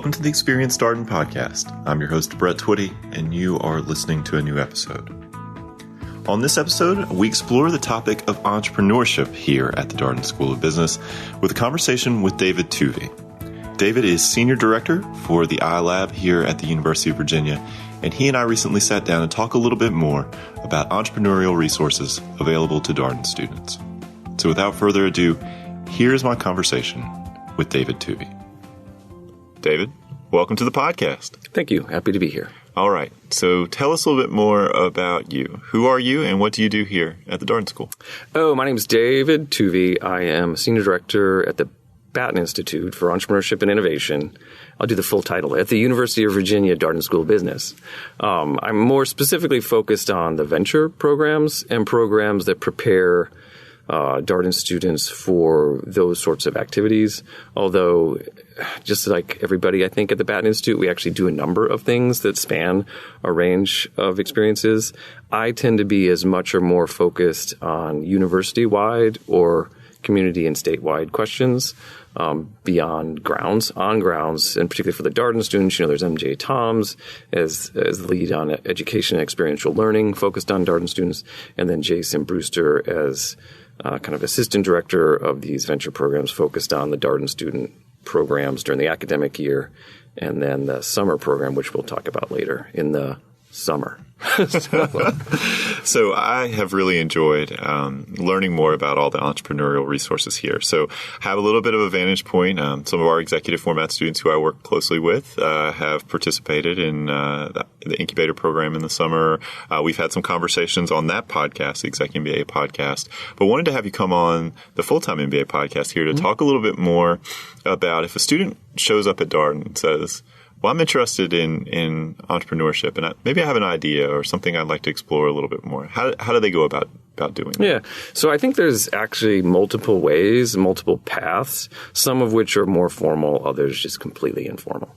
Welcome to the Experience Darden podcast. I'm your host, Brett Twitty, and you are listening to a new episode. On this episode, we explore the topic of entrepreneurship here at the Darden School of Business with a conversation with David Touve. David is Senior Director for the iLab here at the University of Virginia, and he and I recently sat down and talked a little bit more about entrepreneurial resources available to Darden students. So without further ado, here's my conversation with David Touve. David, welcome to the podcast. Thank you. Happy to be here. All right. So tell us a little bit more about you. Who are you and what do you do here at the Darden School? My name is David Touve. I am Senior Director at the Batten Institute for Entrepreneurship and Innovation. I'll do the full title. At the University of Virginia Darden School of Business. I'm more specifically focused on the venture programs and programs that prepare Darden students for those sorts of activities. Although, just like everybody, I think, at the Batten Institute, we actually do a number of things that span a range of experiences. I tend to be as much or more focused on university-wide or community and statewide questions beyond grounds, on grounds, and particularly for the Darden students. There's MJ Toms as the lead on education and experiential learning focused on Darden students, and then Jason Brewster as kind of assistant director of these venture programs focused on the Darden student programs during the academic year, and then the summer program, which we'll talk about later in the summer. So I have really enjoyed learning more about all the entrepreneurial resources here. So have a little bit of a vantage point. Some of our executive format students who I work closely with have participated in the incubator program in the summer. We've had some conversations on that podcast, the Exec MBA podcast, but wanted to have you come on the full-time MBA podcast here to talk a little bit more about if a student shows up at Darden and says, well, I'm interested in entrepreneurship, and maybe I have an idea or something I'd like to explore a little bit more. How do they go about doing that? Yeah. So I think there's actually multiple ways, multiple paths, some of which are more formal, others just completely informal.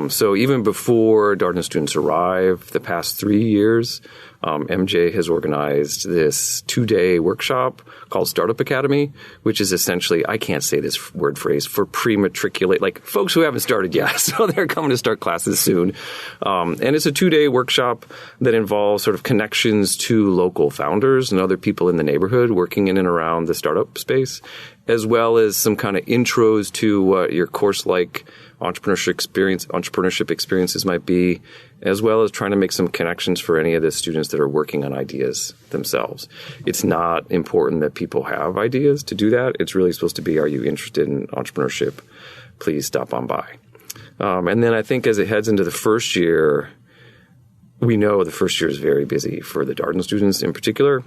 So even before Darden students arrive, the past 3 years, MJ has organized this 2-day workshop called Startup Academy, which is essentially, I can't say this word phrase, for pre-matriculate, like folks who haven't started yet. So they're coming to start classes soon. And it's a 2-day workshop that involves sort of connections to local founders and other people in the neighborhood working in and around the startup space, as well as some kind of intros to what your course-like entrepreneurship experiences might be, as well as trying to make some connections for any of the students that are working on ideas themselves. It's not important that people have ideas to do that. It's really supposed to be, are you interested in entrepreneurship? Please stop on by. And then I think as it heads into the first year, we know the first year is very busy for the Darden students in particular,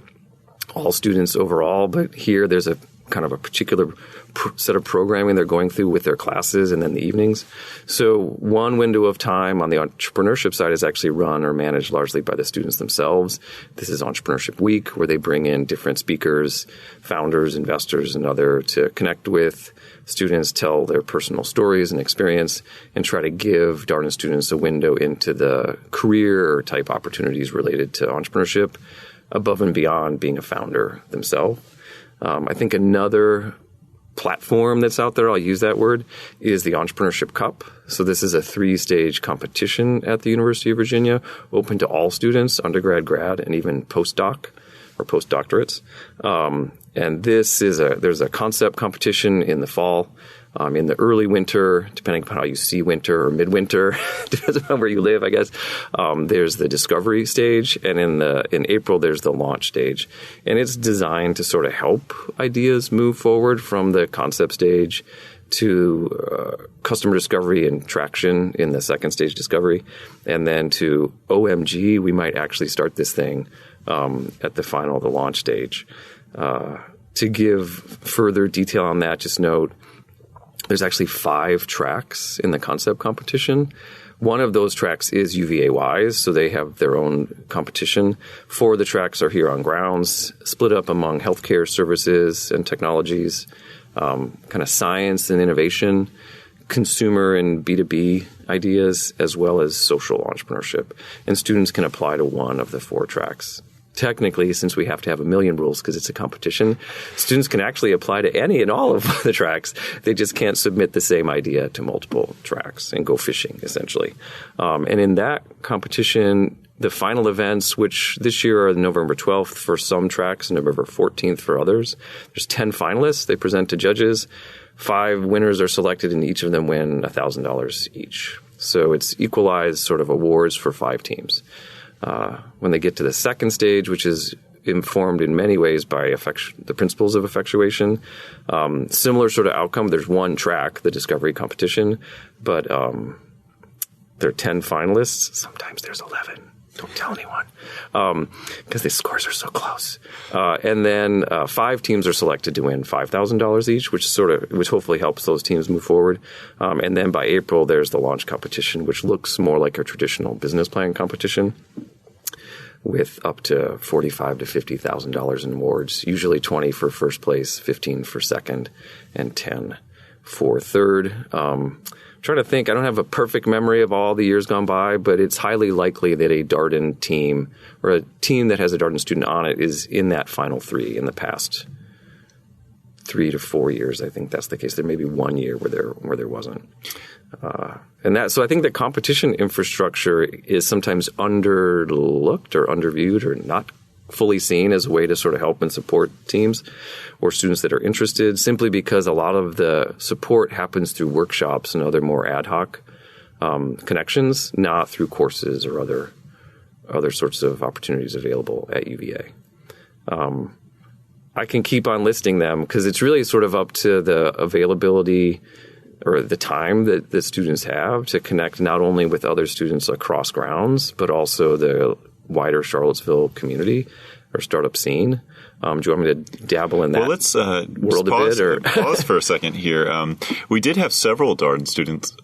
all students overall, but here there's a kind of a particular set of programming they're going through with their classes and then the evenings. So one window of time on the entrepreneurship side is actually run or managed largely by the students themselves. This is Entrepreneurship Week, where they bring in different speakers, founders, investors, and other to connect with students, tell their personal stories and experience, and try to give Darden students a window into the career type opportunities related to entrepreneurship above and beyond being a founder themselves. I think another platform that's out there, I'll use that word, is the Entrepreneurship Cup. So this is a 3-stage competition at the University of Virginia, open to all students, undergrad, grad, and even postdoc or postdoctorates. And there's a concept competition in the fall. In the early winter, depending upon how you see winter or midwinter, depends on where you live, I guess. There's the discovery stage, and in April there's the launch stage, and it's designed to sort of help ideas move forward from the concept stage to customer discovery and traction in the second stage discovery, and then to OMG, we might actually start this thing at the launch stage. To give further detail on that, just note, there's actually 5 tracks in the concept competition. One of those tracks is UVA-wise, so they have their own competition. 4 of the tracks are here on grounds, split up among healthcare services and technologies, kind of science and innovation, consumer and B2B ideas, as well as social entrepreneurship. And students can apply to one of the 4 tracks technically, since we have to have a million rules because it's a competition, students can actually apply to any and all of the tracks. They just can't submit the same idea to multiple tracks and go fishing, essentially. And in that competition, the final events, which this year are November 12th for some tracks and November 14th for others, there's 10 finalists. They present to judges. 5 winners are selected, and each of them win $1,000 each. So it's equalized sort of awards for 5 teams. When they get to the second stage, which is informed in many ways by the principles of effectuation, similar sort of outcome. There's one track, the discovery competition, but there are 10 finalists. Sometimes there's 11. Don't tell anyone, because the scores are so close. And then 5 teams are selected to win $5,000 each, which hopefully helps those teams move forward. And then by April, there's the launch competition, which looks more like a traditional business plan competition, with up to $45,000 to $50,000 in awards. Usually 20 for first place, 15 for second, and 10 for third. Trying to think, I don't have a perfect memory of all the years gone by, but it's highly likely that a Darden team or a team that has a Darden student on it is in that final 3 in the past 3 to 4 years. I think that's the case. There may be 1 year where there wasn't. So I think the competition infrastructure is sometimes underlooked or underviewed or not fully seen as a way to sort of help and support teams or students that are interested, simply because a lot of the support happens through workshops and other more ad hoc connections, not through courses or other sorts of opportunities available at UVA. I can keep on listing them because it's really sort of up to the availability or the time that the students have to connect not only with other students across grounds, but also the wider Charlottesville community or startup scene. Do you want me to dabble in that? Well, let's world a bit? Pause for a second here. We did have several Darden students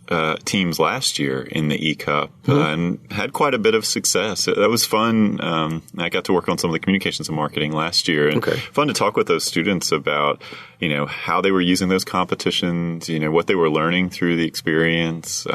teams last year in the E-Cup and had quite a bit of success. That was fun. I got to work on some of the communications and marketing last year, and fun to talk with those students about, how they were using those competitions, what they were learning through the experience.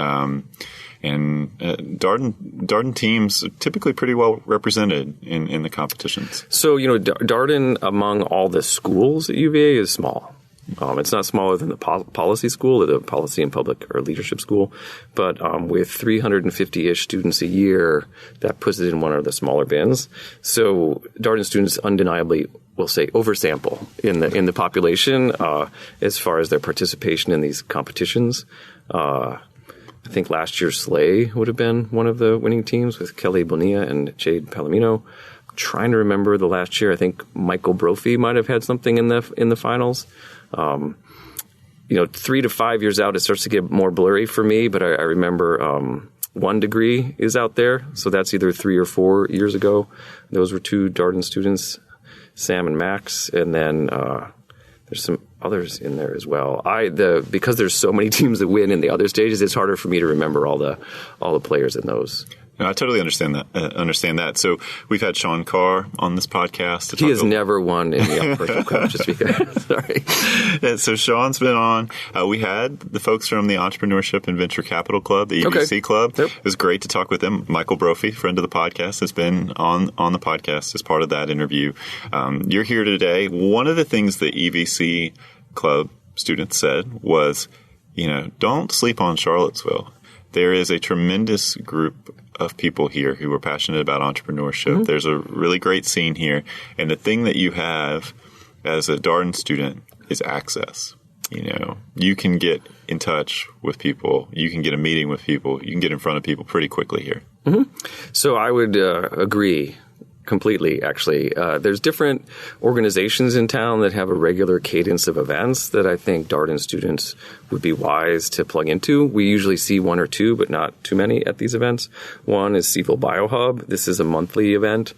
And Darden teams are typically pretty well represented in the competitions. So, Darden among all the schools at UVA is small. It's not smaller than the policy school, or the policy and public or leadership school. But with 350-ish students a year, that puts it in one of the smaller bins. So Darden students undeniably, we'll say, oversample in the population as far as their participation in these competitions. I think last year's Slay would have been one of the winning teams with Kelly Bonilla and Jade Palomino. I'm trying to remember the last year. I think Michael Brophy might have had something in the finals. 3 to 5 years out, it starts to get more blurry for me, but I remember 1 Degree is out there. So that's either 3 or 4 years ago. Those were 2 Darden students, Sam and Max, and then there's some others in there as well. Because there's so many teams that win in the other stages, it's harder for me to remember all the players in those. No, I totally understand that. So we've had Sean Carr on this podcast. He has never won in the Virtual Cup, just because. Sorry. Yeah, so Sean's been on. We had the folks from the Entrepreneurship and Venture Capital Club, the EVC Club. Yep. It was great to talk with them. Michael Brophy, friend of the podcast, has been on the podcast as part of that interview. You're here today. One of the things the EVC Club students said was, don't sleep on Charlottesville. There is a tremendous group of people here who are passionate about entrepreneurship. Mm-hmm. There's a really great scene here. And the thing that you have as a Darden student is access. You can get in touch with people. You can get a meeting with people. You can get in front of people pretty quickly here. Mm-hmm. So I would agree completely, actually. There's different organizations in town that have a regular cadence of events that I think Darden students would be wise to plug into. We usually see 1 or 2, but not too many at these events. One is Seville BioHub. This is a monthly event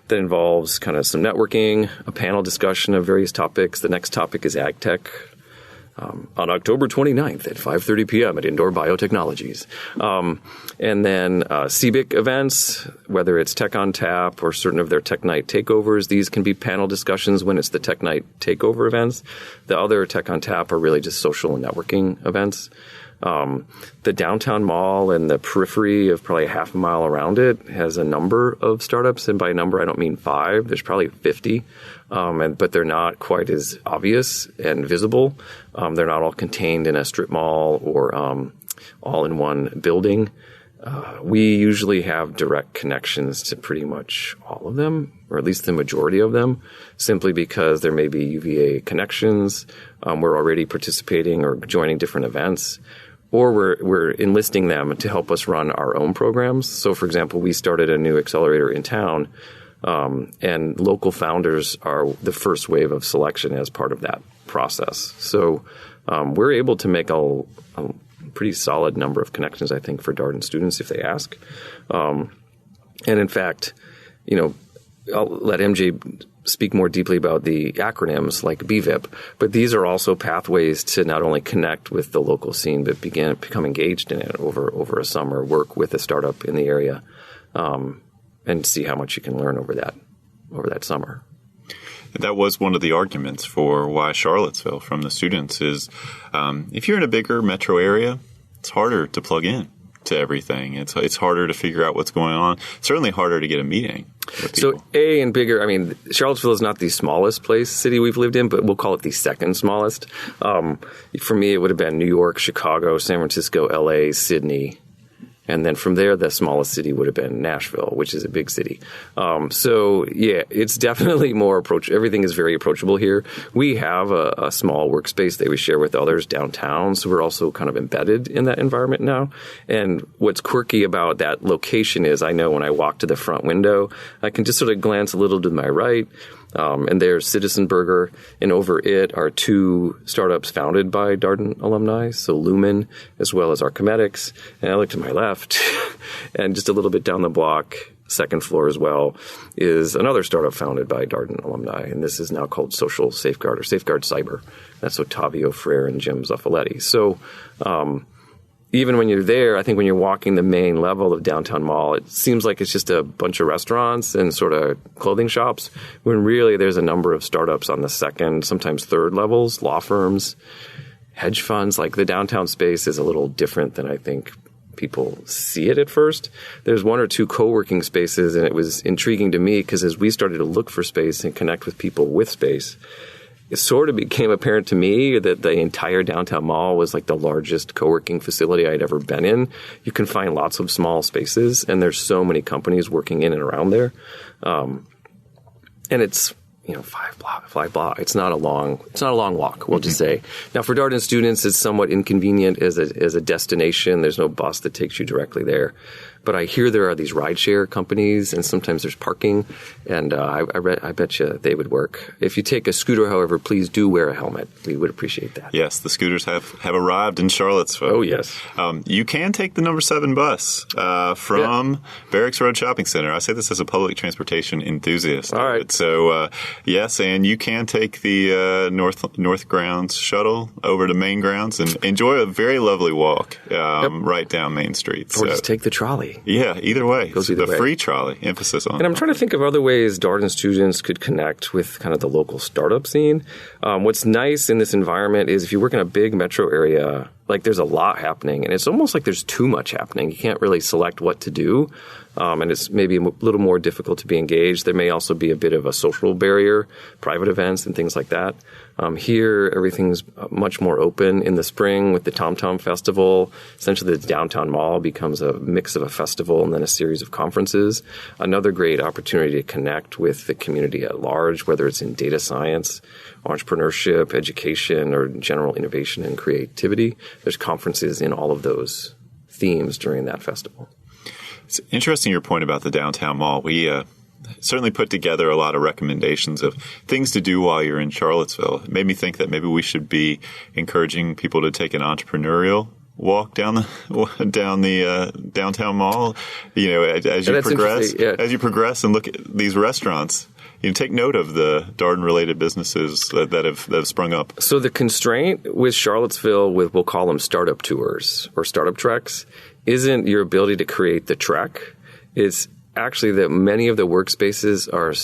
that involves kind of some networking, a panel discussion of various topics. The next topic is ag tech. On October 29th at 5:30 p.m. at Indoor Biotechnologies. And then CBIC events, whether it's Tech on Tap or certain of their Tech Night takeovers, these can be panel discussions when it's the Tech Night takeover events. The other Tech on Tap are really just social and networking events. The downtown mall and the periphery of probably half a mile around it has a number of startups. And by number, I don't mean 5. There's probably 50. But they're not quite as obvious and visible. They're not all contained in a strip mall or all in one building. We usually have direct connections to pretty much all of them, or at least the majority of them, simply because there may be UVA connections. We're already participating or joining different events, or we're enlisting them to help us run our own programs. So, for example, we started a new accelerator in town, and local founders are the first wave of selection as part of that process. So we're able to make a pretty solid number of connections, I think, for Darden students if they ask. And in fact, I'll let MJ speak more deeply about the acronyms like BVIP, but these are also pathways to not only connect with the local scene, but become engaged in it over a summer, work with a startup in the area, and see how much you can learn over that summer. That was one of the arguments for why Charlottesville from the students is if you're in a bigger metro area, it's harder to plug in to everything. It's harder to figure out what's going on. It's certainly harder to get a meeting with people. So and bigger, I mean, Charlottesville is not the smallest city we've lived in, but we'll call it the second smallest. For me, it would have been New York, Chicago, San Francisco, LA, Sydney. And then from there, the smallest city would have been Nashville, which is a big city. So, yeah, it's definitely more approachable. Everything is very approachable here. We have a small workspace that we share with others downtown, so we're also kind of embedded in that environment now. And what's quirky about that location is I know when I walk to the front window, I can just sort of glance a little to my right, and there's Citizen Burger, and over it are 2 startups founded by Darden alumni, so Lumen as well as Archimedics. And I look to my left, and just a little bit down the block, second floor as well, is another startup founded by Darden alumni, and this is now called Social Safeguard or Safeguard Cyber. That's Ottavio Frere and Jim Zaffoletti. So even when you're there, I think when you're walking the main level of downtown mall, it seems like it's just a bunch of restaurants and sort of clothing shops, when really there's a number of startups on the second, sometimes third levels, law firms, hedge funds. Like the downtown space is a little different than I think people see it at first. There's 1 or 2 co-working spaces, and it was intriguing to me because as we started to look for space and connect with people with space, it sort of became apparent to me that the entire downtown mall was like the largest co-working facility I'd ever been in. You can find lots of small spaces, and there's so many companies working in and around there. And it's, 5 block. It's not a long walk, we'll just say. Now, for Darden students, it's somewhat inconvenient as a destination. There's no bus that takes you directly there. But I hear there are these rideshare companies, and sometimes there's parking, and I bet you they would work. If you take a scooter, however, please do wear a helmet. We would appreciate that. Yes, the scooters have arrived in Charlottesville. Oh, yes. You can take the number 7 bus from Barracks Road Shopping Center. I say this as a public transportation enthusiast. All right. So, yes, and you can take the North Grounds shuttle over to Main Grounds and enjoy a very lovely walk right down Main Street. Or just take the trolley. Yeah, either way. Goes either way. Free trolley, emphasis on. And I'm trying to think of other ways Darden students could connect with kind of the local startup scene. What's nice in this environment is if you work in a big metro area, like there's a lot happening, and it's almost like there's too much happening. You can't really select what to do, and it's maybe a little more difficult to be engaged. There may also be a bit of a social barrier, private events and things like that. Here, everything's much more open. In the spring with the Tom Tom Festival, essentially the downtown mall becomes a mix of a festival and then a series of conferences. Another great opportunity to connect with the community at large, whether it's in data science, entrepreneurship, education, or general innovation and creativity. There's conferences in all of those themes during that festival. It's interesting your point about the downtown mall. We certainly put together a lot of recommendations of things to do while you're in Charlottesville. It made me think that maybe we should be encouraging people to take an entrepreneurial walk down the downtown mall. As you progress and look at these restaurants, take note of the Darden-related businesses that have sprung up. So the constraint with Charlottesville, we'll call them startup tours or startup treks, isn't your ability to create the trek. It's actually that many of the workspaces are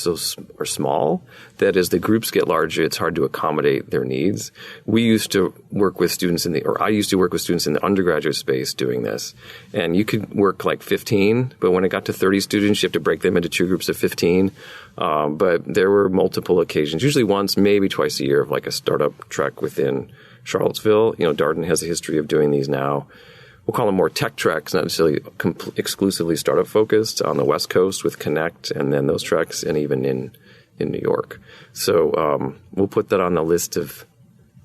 small that as the groups get larger, it's hard to accommodate their needs. I used to work with students in the undergraduate space doing this, and you could work like 15, but when it got to 30 students, you have to break them into 2 groups of 15. But there were multiple occasions, usually once, maybe twice a year, of like a startup trek within Charlottesville. Darden has a history of doing these now. We'll call them more tech treks, not necessarily exclusively startup focused, on the West Coast with Connect, and then those treks, and even in New York. So we'll put that on the list of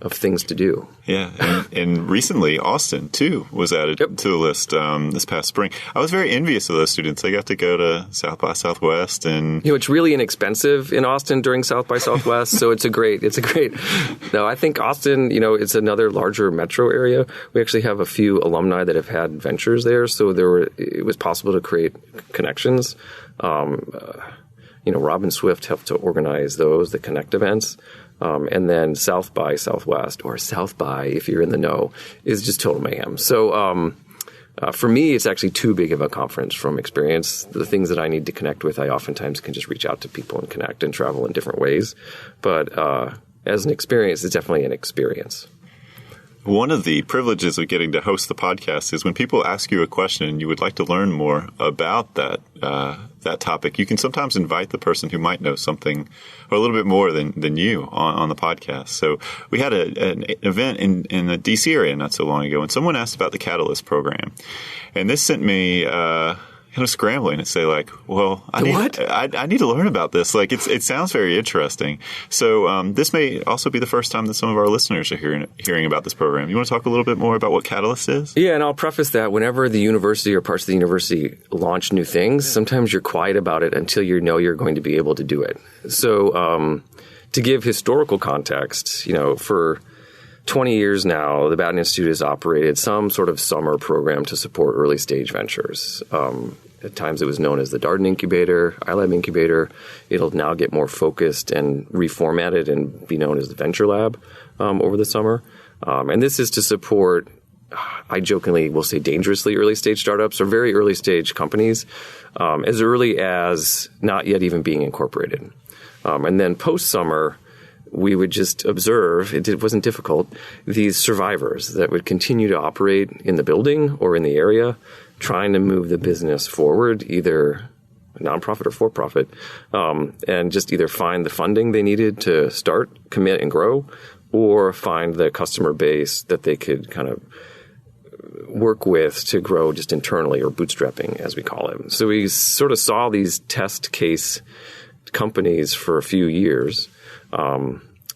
things to do. Yeah, and recently Austin too was added to the list this past spring. I was very envious of those students. They got to go to South by Southwest, and it's really inexpensive in Austin during South by Southwest. So it's a great. No, I think Austin, it's another larger metro area. We actually have a few alumni that have had ventures there, so it was possible to create connections. Robin Swift helped to organize the Connect events. And then South by Southwest, or South by, if you're in the know, is just total mayhem. So for me, it's actually too big of a conference from experience. The things that I need to connect with, I oftentimes can just reach out to people and connect and travel in different ways. But as an experience, it's definitely an experience. One of the privileges of getting to host the podcast is when people ask you a question and you would like to learn more about that topic, you can sometimes invite the person who might know something or a little bit more than you on the podcast. So we had an event in the D.C. area not so long ago, and someone asked about the Catalyst program. And this sent me kind of scrambling to say, like, well, I need to learn about this. Like, it sounds very interesting. So this may also be the first time that some of our listeners are hearing about this program. You want to talk a little bit more about what Catalyst is? Yeah, and I'll preface that whenever the university or parts of the university launch new things, sometimes you're quiet about it until you know you're going to be able to do it. So to give historical context, for 20 years now, the Batten Institute has operated some sort of summer program to support early stage ventures. At times it was known as the Darden Incubator, iLab Incubator. It'll now get more focused and reformatted and be known as the Venture Lab over the summer. And this is to support, I jokingly will say dangerously early stage startups or very early stage companies as early as not yet even being incorporated. And then post-summer, we would just observe, it wasn't difficult, these survivors that would continue to operate in the building or in the area, trying to move the business forward, either nonprofit or for-profit, and just either find the funding they needed to start, commit, and grow, or find the customer base that they could kind of work with to grow just internally, or bootstrapping, as we call it. So we sort of saw these test case companies for a few years,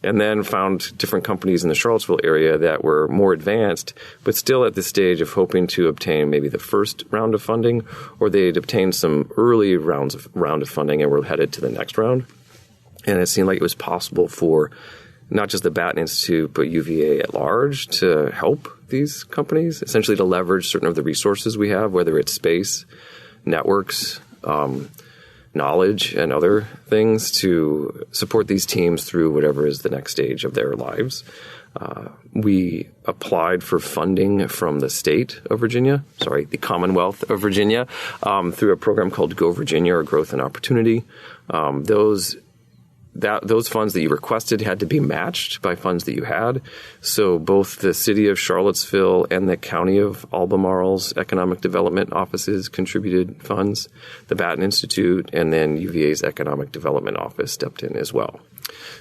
and then found different companies in the Charlottesville area that were more advanced, but still at the stage of hoping to obtain maybe the first round of funding, or they'd obtained some early round of funding and were headed to the next round. And it seemed like it was possible for not just the Batten Institute, but UVA at large to help these companies, essentially to leverage certain of the resources we have, whether it's space, networks, knowledge, and other things to support these teams through whatever is the next stage of their lives. We applied for funding from the state of Virginia, the Commonwealth of Virginia, through a program called Go Virginia, or Growth and Opportunity. Those funds that you requested had to be matched by funds that you had. So both the city of Charlottesville and the county of Albemarle's economic development offices contributed funds. The Batten Institute and then UVA's economic development office stepped in as well.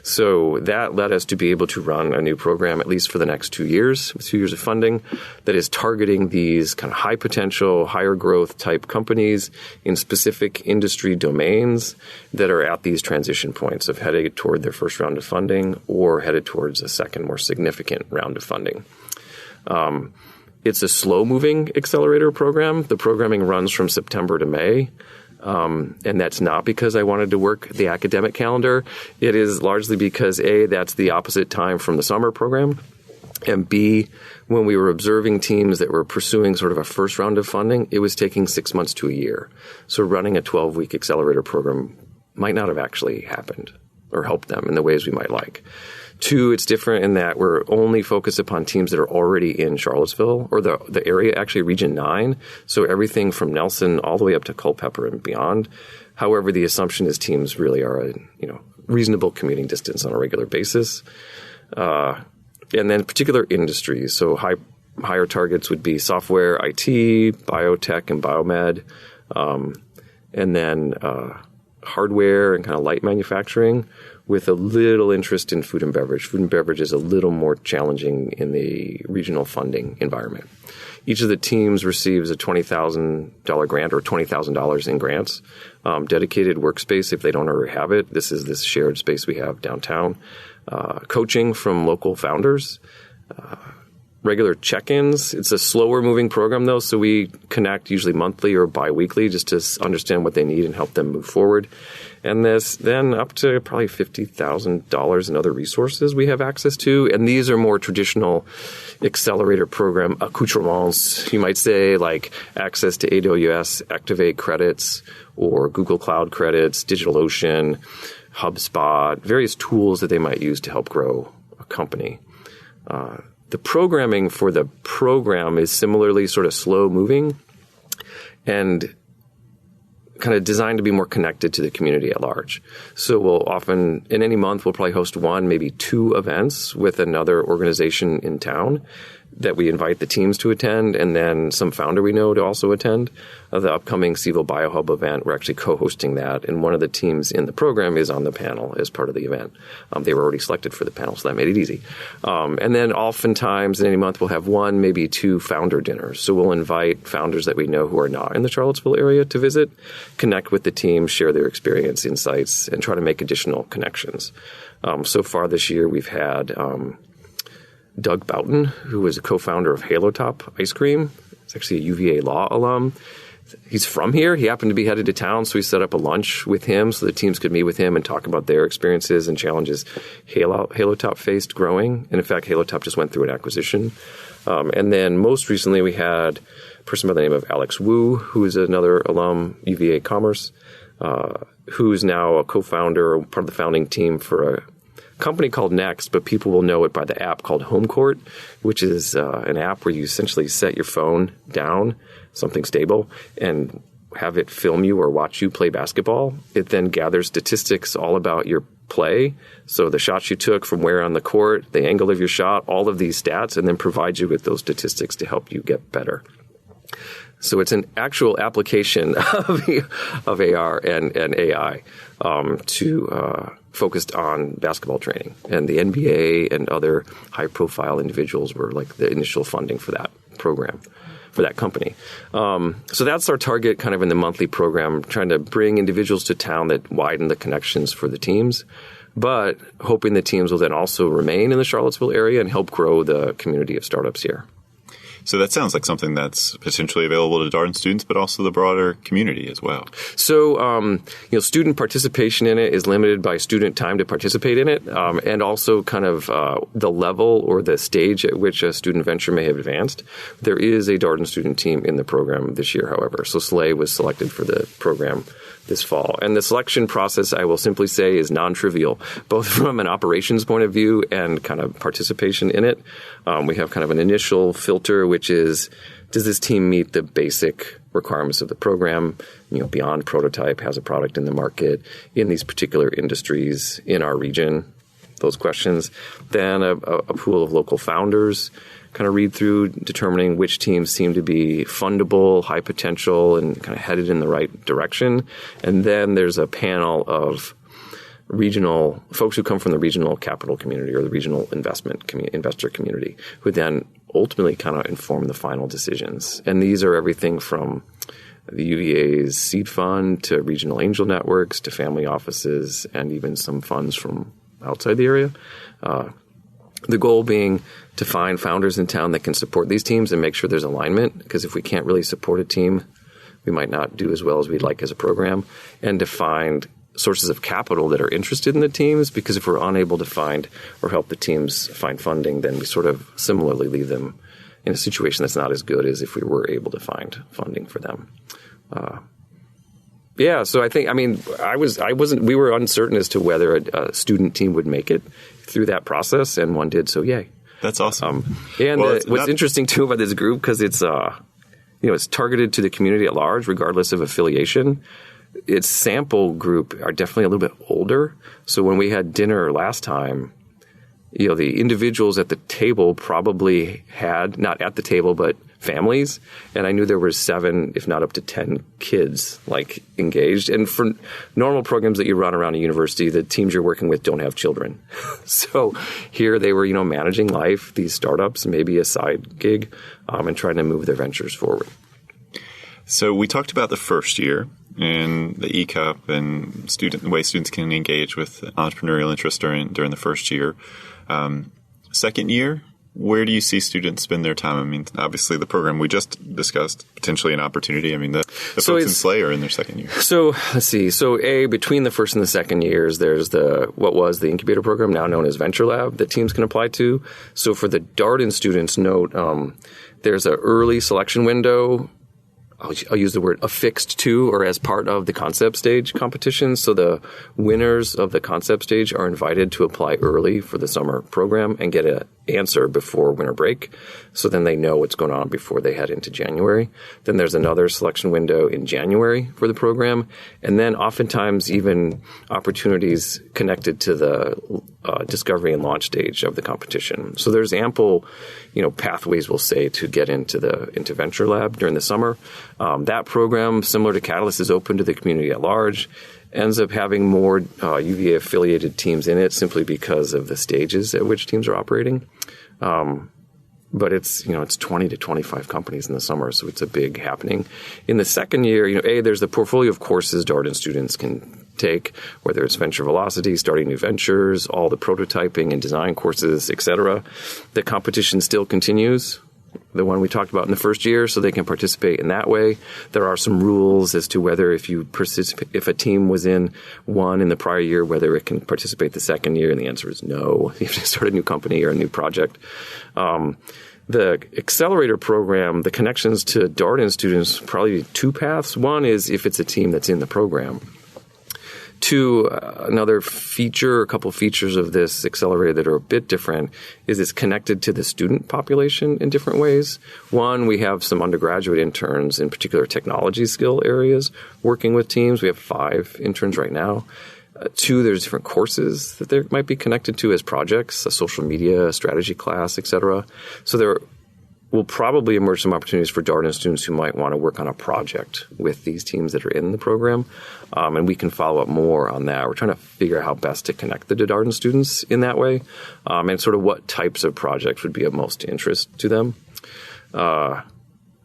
So that led us to be able to run a new program, at least for the next 2 years, with 2 years of funding, that is targeting these kind of high potential, higher growth type companies in specific industry domains that are at these transition points of headed toward their first round of funding or headed towards a second, more significant round of funding. It's a slow-moving accelerator program. The programming runs from September to May. And that's not because I wanted to work the academic calendar. It is largely because, A, that's the opposite time from the summer program, and B, when we were observing teams that were pursuing sort of a first round of funding, it was taking 6 months to a year. So running a 12-week accelerator program might not have actually happened. or help them in the ways we might like. 2, it's different in that we're only focused upon teams that are already in Charlottesville or the area, actually Region 9. So everything from Nelson all the way up to Culpeper and beyond. However, the assumption is teams really are a reasonable commuting distance on a regular basis. And then particular industries. So higher targets would be software, IT, biotech, and biomed. And then hardware and kind of light manufacturing, with a little interest in food and beverage. Food and beverage is a little more challenging in the regional funding environment. Each of the teams receives a $20,000 grant or $20,000 in grants, dedicated workspace if they don't already have it. This is this shared space we have downtown. Coaching from local founders. Regular check-ins. It's a slower moving program though, so we connect usually monthly or bi-weekly just to understand what they need and help them move forward. And this then up to probably $50,000 in other resources we have access to. And these are more traditional accelerator program accoutrements, you might say, like access to AWS Activate credits or Google Cloud credits, DigitalOcean, HubSpot, various tools that they might use to help grow a company. The programming for the program is similarly sort of slow moving and kind of designed to be more connected to the community at large. So we'll often, in any month, we'll probably host 1, maybe 2 events with another organization in town that we invite the teams to attend, and then some founder we know to also attend. The upcoming CIVO BioHub event, we're actually co-hosting that, and one of the teams in the program is on the panel as part of the event. They were already selected for the panel, so that made it easy. And then oftentimes in any month, we'll have 1, maybe 2 founder dinners. So we'll invite founders that we know who are not in the Charlottesville area to visit, connect with the team, share their experience, insights, and try to make additional connections. So far this year, we've had Doug Boughton, who was a co-founder of Halo Top Ice Cream. He's actually a UVA law alum. He's from here. He happened to be headed to town, so we set up a lunch with him so the teams could meet with him and talk about their experiences and challenges Halo Top faced growing. And in fact, Halo Top just went through an acquisition. And then most recently, we had a person by the name of Alex Wu, who is another alum, UVA Commerce, who's now a co-founder, part of the founding team for a company called Next, but people will know it by the app called Home Court, which is an app where you essentially set your phone down, something stable, and have it film you or watch you play basketball. It then gathers statistics all about your play. So the shots you took, from where on the court, the angle of your shot, all of these stats, and then provides you with those statistics to help you get better. So it's an actual application of AR and AI focused on basketball training. And the NBA and other high-profile individuals were like the initial funding for that program, for that company. So that's our target kind of in the monthly program, trying to bring individuals to town that widen the connections for the teams, but hoping the teams will then also remain in the Charlottesville area and help grow the community of startups here. So that sounds like something that's potentially available to Darden students, but also the broader community as well. So, student participation in it is limited by student time to participate in it, and also kind of the level or the stage at which a student venture may have advanced. There is a Darden student team in the program this year, however. So Slay was selected for the program this fall. And the selection process, I will simply say, is non-trivial, both from an operations point of view and kind of participation in it. We have kind of an initial filter, which is, does this team meet the basic requirements of the program, beyond prototype, has a product in the market, in these particular industries, in our region, those questions. Then a pool of local founders, kind of read through, determining which teams seem to be fundable, high potential, and kind of headed in the right direction. And then there's a panel of regional folks who come from the regional capital community or the regional investor community, who then ultimately kind of inform the final decisions. And these are everything from the UVA's seed fund to regional angel networks to family offices and even some funds from outside the area. The goal being to find founders in town that can support these teams and make sure there's alignment, because if we can't really support a team, we might not do as well as we'd like as a program, and to find sources of capital that are interested in the teams, because if we're unable to find or help the teams find funding, then we sort of similarly leave them in a situation that's not as good as if we were able to find funding for them. Yeah, so we were uncertain as to whether a student team would make it through that process, and one did, so yay. That's awesome. What's interesting too about this group, because it's it's targeted to the community at large, regardless of affiliation. Its sample group are definitely a little bit older. So when we had dinner last time, the individuals at the table probably had, not at the table, but families. And I knew there were 7, if not up to 10 kids engaged. And for normal programs that you run around a university, the teams you're working with don't have children. So here they were, managing life, these startups, maybe a side gig, and trying to move their ventures forward. So we talked about the first year and the ECUP and the way students can engage with entrepreneurial interest during the first year. Second year, where do you see students spend their time? I mean, obviously the program we just discussed, potentially an opportunity. I mean, the folks in Slay are in their second year. So let's see. So between the first and the second years, there's what was the incubator program, now known as Venture Lab, that teams can apply to. So for the Darden students, note, there's an early selection window. I'll use the word affixed to or as part of the concept stage competition. So the winners of the concept stage are invited to apply early for the summer program and get an answer before winter break. So then they know what's going on before they head into January. Then there's another selection window in January for the program. And then oftentimes even opportunities connected to the discovery and launch stage of the competition. So there's ample, pathways, we'll say, to get into Venture Lab during the summer. That program, similar to Catalyst, is open to the community at large. Ends up having more UVA affiliated teams in it simply because of the stages at which teams are operating. But it's 20 to 25 companies in the summer, so it's a big happening. In the second year, there's the portfolio of courses Darden students can take, whether it's Venture Velocity, Starting New Ventures, all the prototyping and design courses, etc. The competition still continues, the one we talked about in the first year, so they can participate in that way. There are some rules as to whether if a team was in one in the prior year, whether it can participate the second year, and the answer is no. You have to start a new company or a new project. The accelerator program, the connections to Darden students, probably 2 paths. One is if it's a team that's in the program. 2, another feature, a couple features of this accelerator that are a bit different is it's connected to the student population in different ways. 1, we have some undergraduate interns in particular technology skill areas working with teams. We have 5 interns right now. 2, there's different courses that they might be connected to as projects, a social media, a strategy class, etc. So there will probably emerge some opportunities for Darden students who might want to work on a project with these teams that are in the program. And we can follow up more on that. We're trying to figure out how best to connect the Darden students in that way, and sort of what types of projects would be of most interest to them. I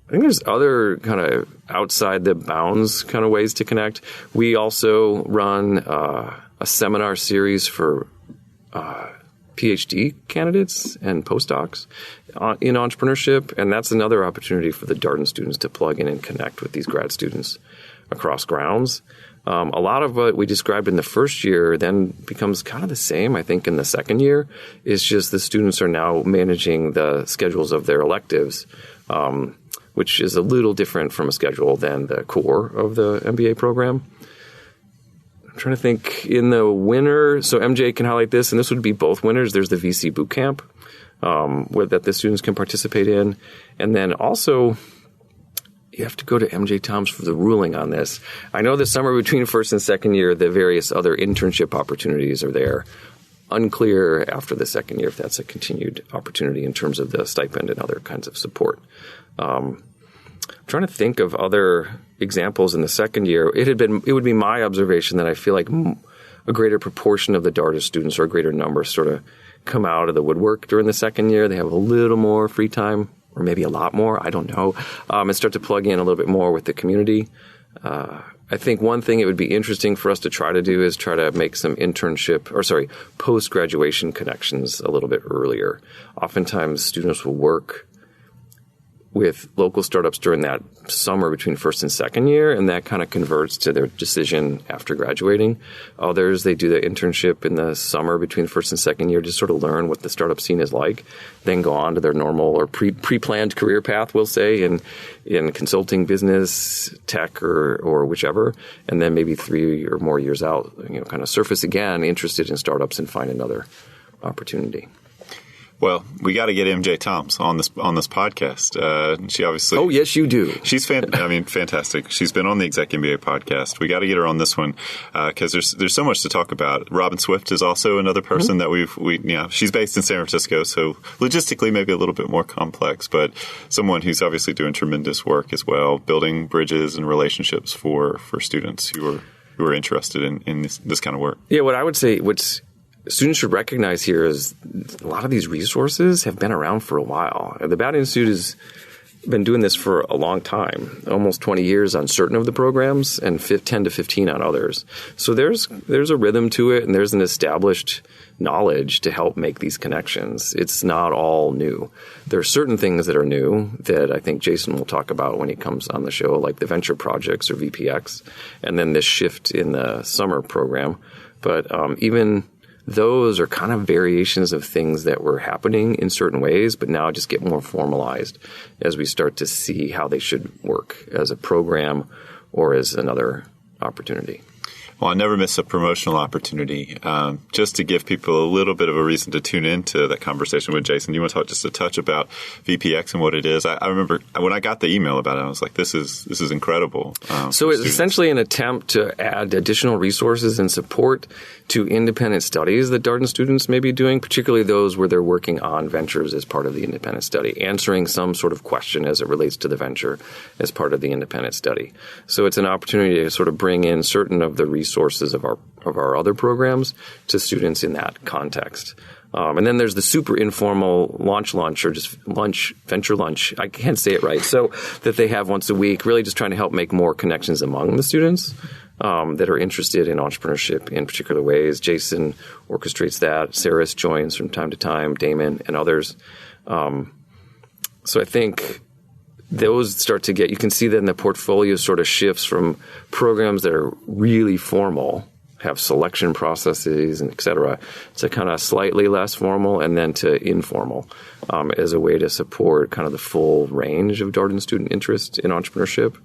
think there's other kind of outside the bounds kind of ways to connect. We also run a seminar series for PhD candidates and postdocs in entrepreneurship, and that's another opportunity for the Darden students to plug in and connect with these grad students across grounds. A lot of what we described in the first year then becomes kind of the same, I think, in the second year. It's just the students are now managing the schedules of their electives, which is a little different from a schedule than the core of the MBA program. I'm trying to think in the winter. So MJ can highlight this, and this would be both winners. There's the VC Bootcamp that the students can participate in. And then also, you have to go to MJ Toms for the ruling on this. I know the summer between first and second year, the various other internship opportunities are there. Unclear after the second year if that's a continued opportunity in terms of the stipend and other kinds of support. I'm trying to think of other examples in the second year. It would be my observation that I feel like a greater proportion of the Darden students, or a greater number, sort of come out of the woodwork during the second year. They have a little more free time, or maybe a lot more, I don't know, and start to plug in a little bit more with the community. I think one thing it would be interesting for us to try to do is try to make some post-graduation connections a little bit earlier. Oftentimes students will work with local startups during that summer between first and second year, and that kind of converts to their decision after graduating. Others, they do the internship in the summer between first and second year to sort of learn what the startup scene is like, then go on to their normal or pre-planned career path, we'll say, in consulting, business, tech, or whichever, and then maybe 3 or more years out, kind of surface again, interested in startups and find another opportunity. Well, we got to get MJ Toms on this podcast. She obviously. Oh, yes, you do. She's fantastic. She's been on the Exec MBA podcast. We got to get her on this one because there's so much to talk about. Robin Swift is also another person that she's based in San Francisco, so logistically maybe a little bit more complex, but someone who's obviously doing tremendous work as well, building bridges and relationships for students who are interested in this kind of work. Yeah, what I would say, students should recognize here is a lot of these resources have been around for a while. The Batten Institute has been doing this for a long time, almost 20 years on certain of the programs and 10 to 15 on others. So there's a rhythm to it, and there's an established knowledge to help make these connections. It's not all new. There are certain things that are new that I think Jason will talk about when he comes on the show, like the venture projects or VPX, and then this shift in the summer program. But even those are kind of variations of things that were happening in certain ways, but now just get more formalized as we start to see how they should work as a program or as another opportunity. Well, I never miss a promotional opportunity. Just to give people a little bit of a reason to tune into that conversation with Jason, you want to talk just a touch about VPX and what it is? I remember when I got the email about it, I was like, this is incredible. So it's essentially an attempt to add additional resources and support to independent studies that Darden students may be doing, particularly those where they're working on ventures as part of the independent study, answering some sort of question as it relates to the venture as part of the independent study. So it's an opportunity to sort of bring in certain of the resources of our other programs to students in that context. And then there's the super informal lunch or just venture lunch. I can't say it right. So that they have once a week, really just trying to help make more connections among the students that are interested in entrepreneurship in particular ways. Jason orchestrates that. Saris joins from time to time, Damon and others. So I think those start to you can see then the portfolio sort of shifts from programs that are really formal, have selection processes and et cetera, to kind of slightly less formal and then to informal as a way to support kind of the full range of Darden student interest in entrepreneurship.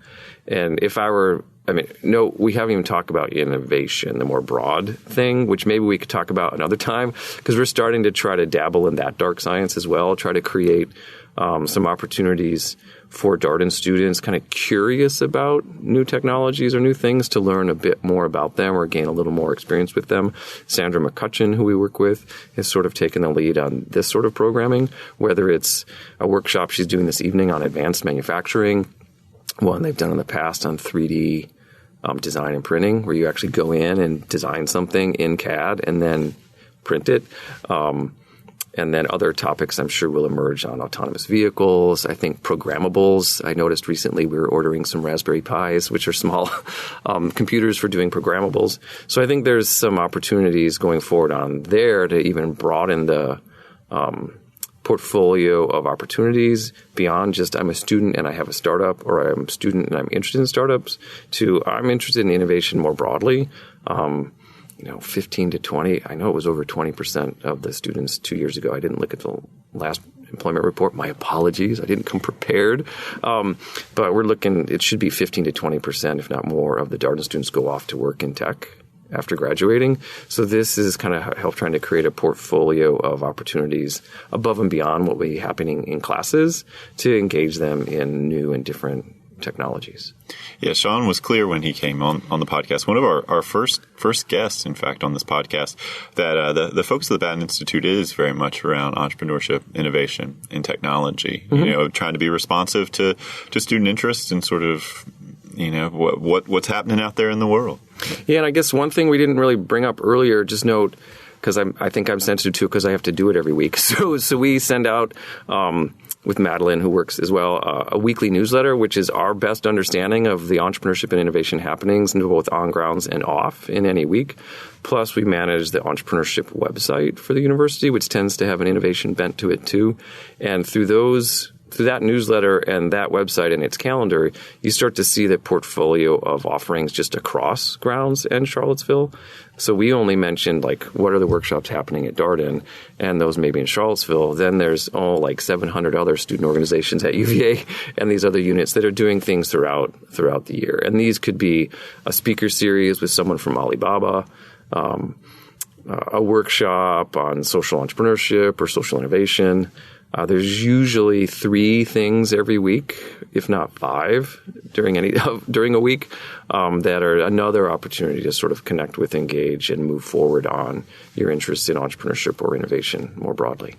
And we haven't even talked about innovation, the more broad thing, which maybe we could talk about another time, because we're starting to try to dabble in that dark science as well, try to create some opportunities for Darden students kind of curious about new technologies or new things to learn a bit more about them or gain a little more experience with them. Sandra McCutcheon, who we work with, has sort of taken the lead on this sort of programming, whether it's a workshop she's doing this evening on advanced manufacturing, one they've done in the past on 3D design and printing, where you actually go in and design something in CAD and then print it. And then other topics I'm sure will emerge on autonomous vehicles. I think programmables. I noticed recently we were ordering some Raspberry Pis, which are small computers for doing programmables. So I think there's some opportunities going forward on there to even broaden the portfolio of opportunities beyond just I'm a student and I have a startup, or I'm a student and I'm interested in startups, to I'm interested in innovation more broadly. 15 to 20. I know it was over 20% of the students 2 years ago. I didn't look at the last employment report. My apologies. I didn't come prepared. But we're looking, it should be 15 to 20%, if not more, of the Darden students go off to work in tech after graduating. So this is kind of help trying to create a portfolio of opportunities above and beyond what will be happening in classes to engage them in new and different technologies. Yeah, Sean was clear when he came on the podcast, one of our first guests, in fact, on this podcast, that the focus of the Batten Institute is very much around entrepreneurship, innovation, and technology. Mm-hmm. Trying to be responsive to student interests and sort of what's happening out there in the world. Yeah, and I guess one thing we didn't really bring up earlier, just note, because I think I'm sensitive to it because I have to do it every week. So we send out with Madeline, who works as well, a weekly newsletter, which is our best understanding of the entrepreneurship and innovation happenings, both on grounds and off in any week. Plus, we manage the entrepreneurship website for the university, which tends to have an innovation bent to it too. And through those through that newsletter and that website and its calendar, you start to see the portfolio of offerings just across grounds and Charlottesville. So we only mentioned like what are the workshops happening at Darden, and those maybe in Charlottesville. Then there's like 700 other student organizations at UVA and these other units that are doing things throughout the year. And these could be a speaker series with someone from Alibaba, a workshop on social entrepreneurship or social innovation. There's usually 3 things every week, if not 5 during a week, that are another opportunity to sort of connect with, engage, and move forward on your interest in entrepreneurship or innovation more broadly.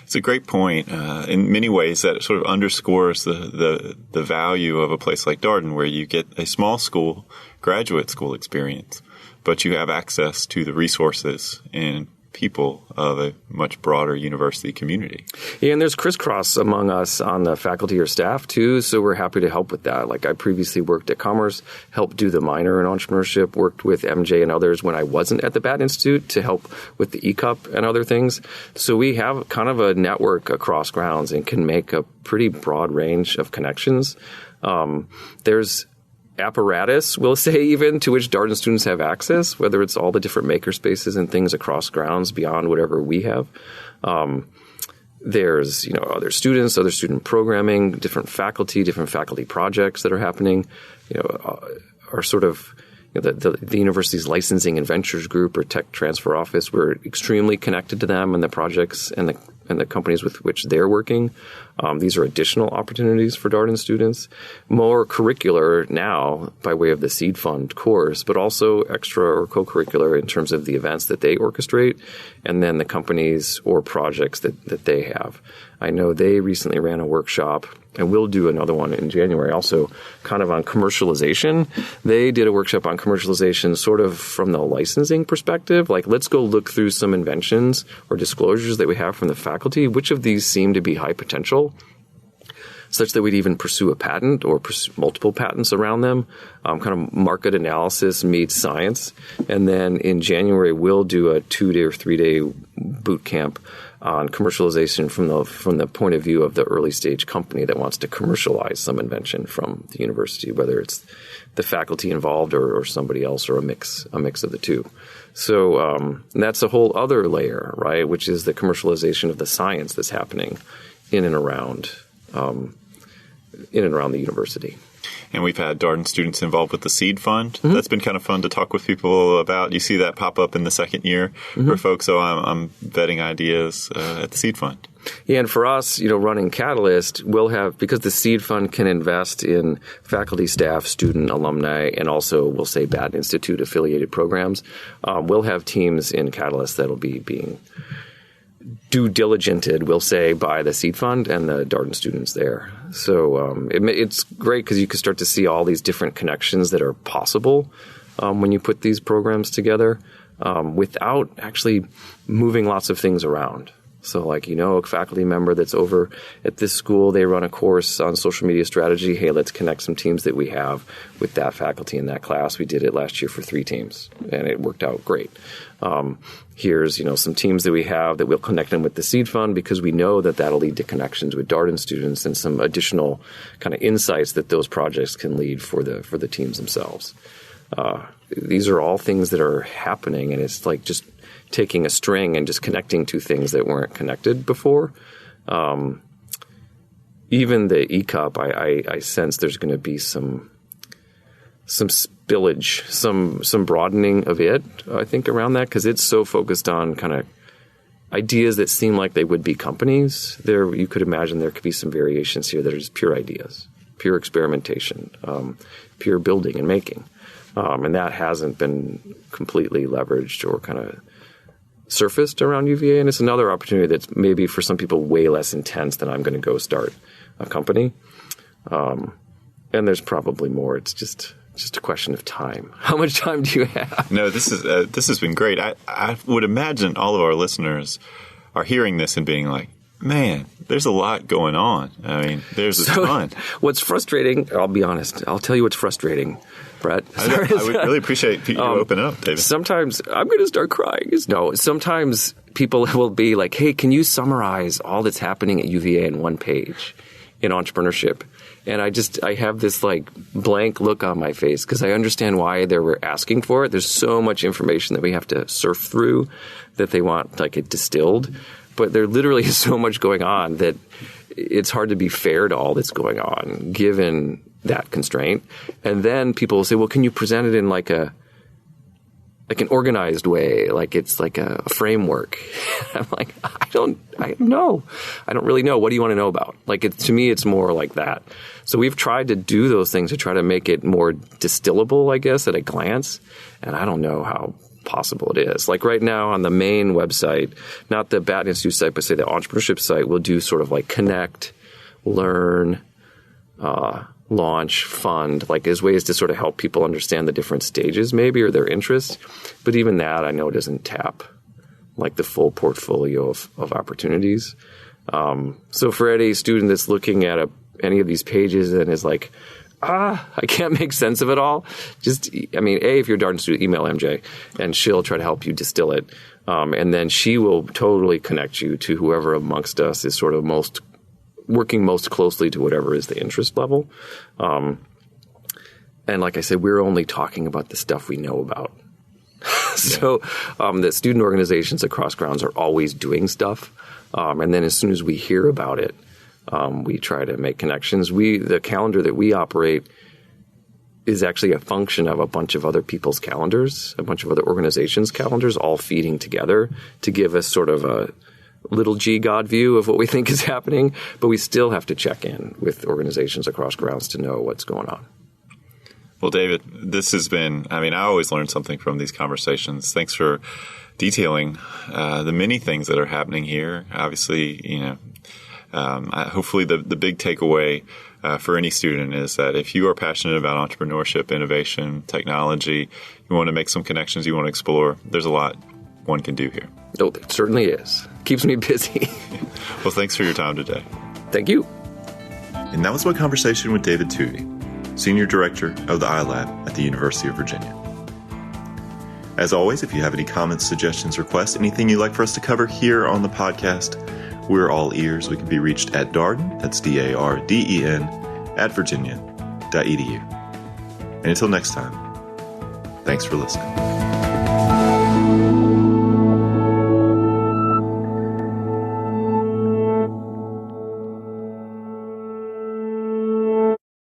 It's a great point. In many ways, that sort of underscores the value of a place like Darden, where you get a small school, graduate school experience, but you have access to the resources and people of a much broader university community. Yeah, and there's crisscross among us on the faculty or staff too, so we're happy to help with that. Like I previously worked at Commerce, helped do the minor in entrepreneurship, worked with MJ and others when I wasn't at the Batten Institute to help with the ECUP and other things. So we have kind of a network across grounds and can make a pretty broad range of connections. There's apparatus, we'll say, even to which Darden students have access, whether it's all the different maker spaces and things across grounds beyond whatever we have. There's, other students, other student programming, different faculty projects that are happening, are sort of the university's licensing and ventures group or tech transfer office. We're extremely connected to them and the projects and the companies with which they're working. These are additional opportunities for Darden students. More curricular now by way of the Seed Fund course, but also extra or co-curricular in terms of the events that they orchestrate and then the companies or projects that they have. I know they recently ran a workshop, and we'll do another one in January also, kind of on commercialization. They did a workshop on commercialization sort of from the licensing perspective. Like, let's go look through some inventions or disclosures that we have from the faculty. Which of these seem to be high potential, such that we'd even pursue a patent or multiple patents around them, kind of market analysis meets science. And then in January, we'll do a 2-day or 3-day boot camp on commercialization from the point of view of the early stage company that wants to commercialize some invention from the university, whether it's the faculty involved or somebody else or a mix of the two. So that's a whole other layer, right, which is the commercialization of the science that's happening in and around the university. And we've had Darden students involved with the Seed Fund. Mm-hmm. That's been kind of fun to talk with people about. You see that pop up in the second year for folks. So I'm vetting ideas at the Seed Fund. Yeah, and for us, running Catalyst, we'll have, because the Seed Fund can invest in faculty, staff, student, alumni, and also, we'll say, Batten Institute affiliated programs. We'll have teams in Catalyst that'll be being due diligented, we'll say, by the Seed Fund and the Darden students there. So it's great because you can start to see all these different connections that are possible when you put these programs together without actually moving lots of things around. So like, a faculty member that's over at this school, they run a course on social media strategy. Hey, let's connect some teams that we have with that faculty in that class. We did it last year for 3 teams, and it worked out great. Here's, some teams that we have that we'll connect them with the Seed Fund because we know that that'll lead to connections with Darden students and some additional kind of insights that those projects can lead for the teams themselves. These are all things that are happening, and it's like just taking a string and just connecting to things that weren't connected before. Even the ECUP, I sense there's going to be some spillage, some broadening of it, I think, around that, because it's so focused on kind of ideas that seem like they would be companies. There, you could imagine there could be some variations here that are just pure ideas, pure experimentation, pure building and making. And that hasn't been completely leveraged or kind of surfaced around UVA, and it's another opportunity that's maybe for some people way less intense than I'm going to go start a company. And there's probably more. It's just a question of time. How much time do you have? No, this has been great. I would imagine all of our listeners are hearing this and being like, man, there's a lot going on. I mean, there's a ton. What's frustrating, I'll be honest, I'll tell you what's frustrating, Brett. I would really appreciate you open up, David. Sometimes, I'm going to start crying. No, sometimes people will be like, hey, can you summarize all that's happening at UVA in one page? in entrepreneurship. And I have this like blank look on my face because I understand why they were asking for it. There's so much information that we have to surf through that they want like it distilled. But there literally is so much going on that it's hard to be fair to all that's going on given that constraint. And then people will say, well, can you present it in like an organized way, like it's like a framework? I'm like, I don't know. I don't really know. What do you want to know about? Like, to me, it's more like that. So we've tried to do those things to try to make it more distillable, I guess, at a glance. And I don't know how possible it is. Like right now on the main website, not the Batten Institute site, but say the entrepreneurship site, we'll do sort of like connect, learn, launch, fund, like as ways to sort of help people understand the different stages maybe or their interests. But even that I know doesn't tap like the full portfolio of opportunities. So for any student that's looking at any of these pages and is like, I can't make sense of it all. If you're a Darden student, email MJ and she'll try to help you distill it. And then she will totally connect you to whoever amongst us is sort of working most closely to whatever is the interest level. And like I said, we're only talking about the stuff we know about. So the student organizations across grounds are always doing stuff. And then as soon as we hear about it, we try to make connections. The calendar that we operate is actually a function of a bunch of other people's calendars, a bunch of other organizations' calendars, all feeding together to give us sort of a little g God view of what we think is happening. But we still have to check in with organizations across grounds to know what's going on. Well, David, this has been, I always learn something from these conversations. Thanks for detailing the many things that are happening here. Obviously, hopefully the big takeaway for any student is that if you are passionate about entrepreneurship, innovation, technology, you want to make some connections, you want to explore, there's a lot one can do here. Oh, there certainly is. Keeps me busy. Well, thanks for your time today. Thank you. And that was my conversation with David Touve, Senior Director of the iLab at the University of Virginia. As always, if you have any comments, suggestions, requests, anything you'd like for us to cover here on the podcast, we're all ears. We can be reached at Darden, that's DARDEN, at virginia.edu. And until next time, thanks for listening.